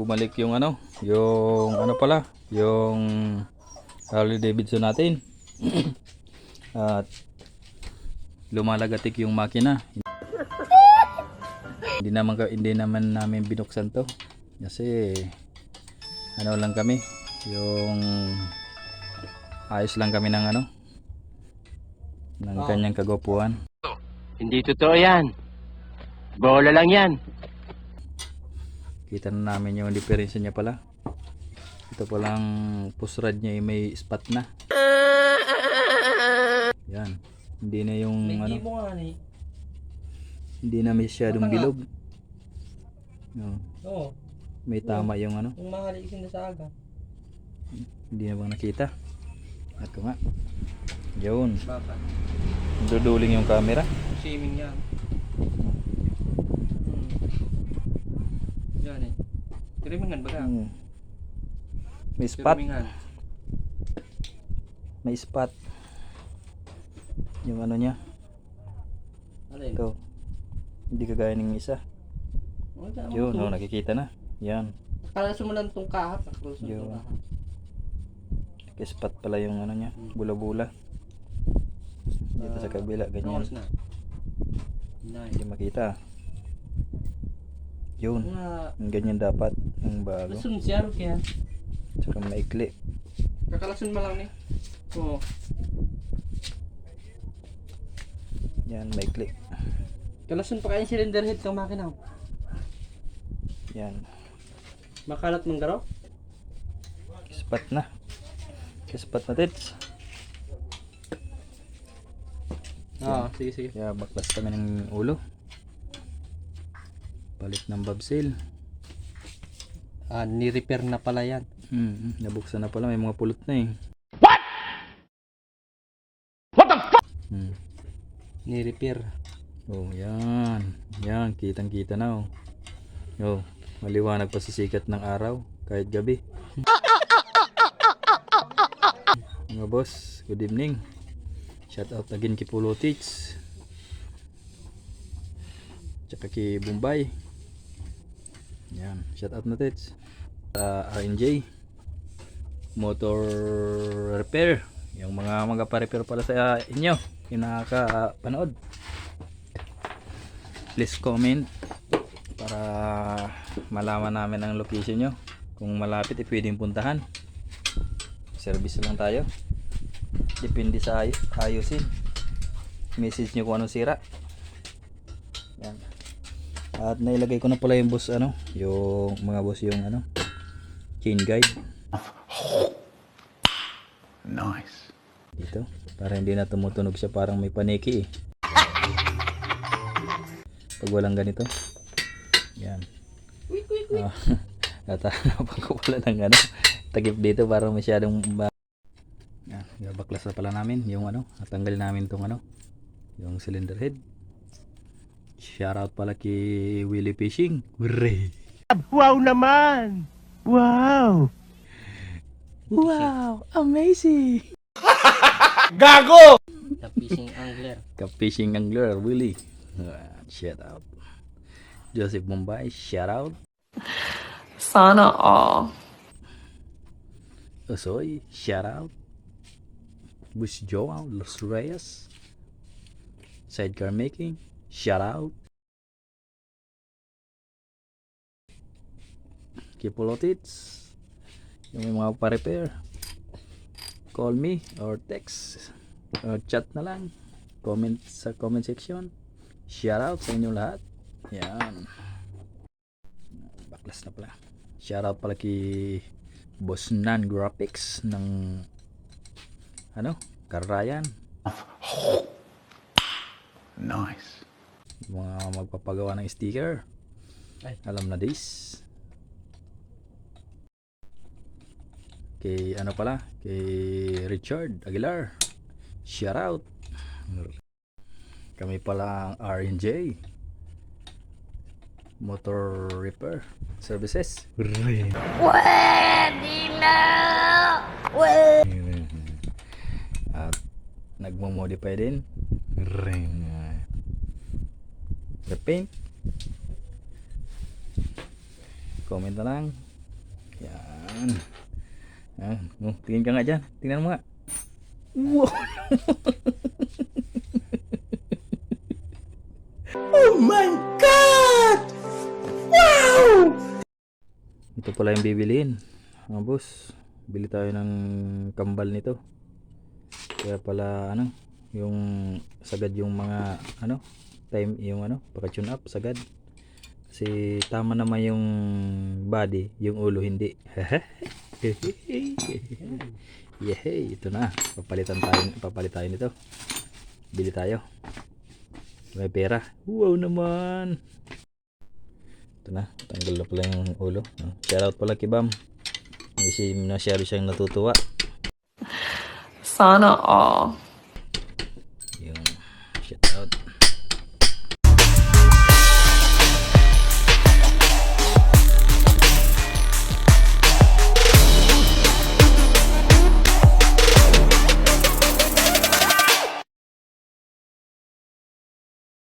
bumalik yung yung Harley Davidson natin. At lumalagatik yung makina. Hindi naman namin binuksan to kasi lang kami, yung ayos lang kami ng kanyang kagwapuhan. Hindi totoo yan. Bola lang yan. Kita na namin yung diferensya niya pala. Ito palang pusrad niya may spot na. Yan. Hindi na yung hindi na masyadong bilog. No. Oo. May tama yung Yung mahalikin na sa aga. Hindi na bang nakita? Ito nga. Yun. Baka. Duduling yung camera. Swimming yan. Yan eh. Tirimingan ba ka? May spot. Tirimingan. May spot. Yung niya. Alin? Ito. Hindi kagaya ng isa. Yun, nakikita na. Yan. Akala sumulan tong kahap. Yun. Spot pala yung niya. Bula-bula. Dito sa kabila, ganyan. Hindi makita. Yun. Yung ganyan dapat. Yung bago. Lasun siya, kaya. Tsaka maikli. Kakalasun mo lang ni. Oo. Yan, maikli. Kalasun pa kayo yung cylinder head ng makina. Yan. Makalat mong garo? Spot na. Spot na tits. Sige. Kaya baklas kami ng ulo. Palit ng babsil. Ni-repair na pala yan. Nabuksan na pala, may mga pulot na eh. What the fuck? Ni-repair. Oh, yan. Yan, kitang-kita na oh. Oh, maliwanag pa sa sikat ng araw kahit gabi. Mga boss, good evening. Shout out again kay Pulotich. Tsaka kay Bombay. Yan, shout out na tits. RNJ Motor Repair. Yung mga pa-repair pala sa inyo, yung nakakapanood. Please comment para malaman namin ang location nyo. Kung malapit, pwedeng puntahan. Service lang tayo. Depende sa ayusin. Message nyo kung anong sira. Yan. At nailagay ko na pala yung boss yung mga boss yung chain guide. Nice. Dito para hindi na tumutunog siya, parang may paniki eh. Pag walang ganito. Yan. Natanapan ko pala ng tagip dito para masyadong baklas na pala namin yung natanggal namin tong yung cylinder head. Shoutout pala kay Willie Fishing. Hooray! Wow naman! Wow! Wow! Amazing! Gago! The fishing angler. Ka-fishing angler, Willie. Shout out. Joseph Bombay, shout out. Sana all. Osoy, shout out. Bush Joao, Los Reyes. Sidecar Making, shout out. Kipolotits, yung may mga pa-repair, call me or text or chat na lang, comment sa comment section. Shout out sa inyo lahat. Yan, baklas na pala. Shout out pala kay Boss Nan Graphics ng Karayan. Nice. Mga magpapagawa ng sticker. Alam na this. Kay kay Richard Aguilar, shout out. Kami pala ang RNJ Motor Repair Services. Pwede na! At nagmo-modify din. Repaint. Comment na lang Yan. Yan. Oh, tingin ka nga dyan. Tingnan mo nga. Wow! Oh my God! Wow! Ito pala yung bibiliin. Mga boss, bili tayo ng kambal nito. Kaya pala ano, yung sagad yung mga ano, time yung ano, paka-tune up sagad. Kasi tama naman yung body, yung ulo hindi. Yehey, ito na. Papalit tayo nito. Bili tayo. May pera. Wow naman. Ito na, tanggal na pala yung ulo. Shoutout pala kay Bam. Masyado siyang natutuwa. Sana all.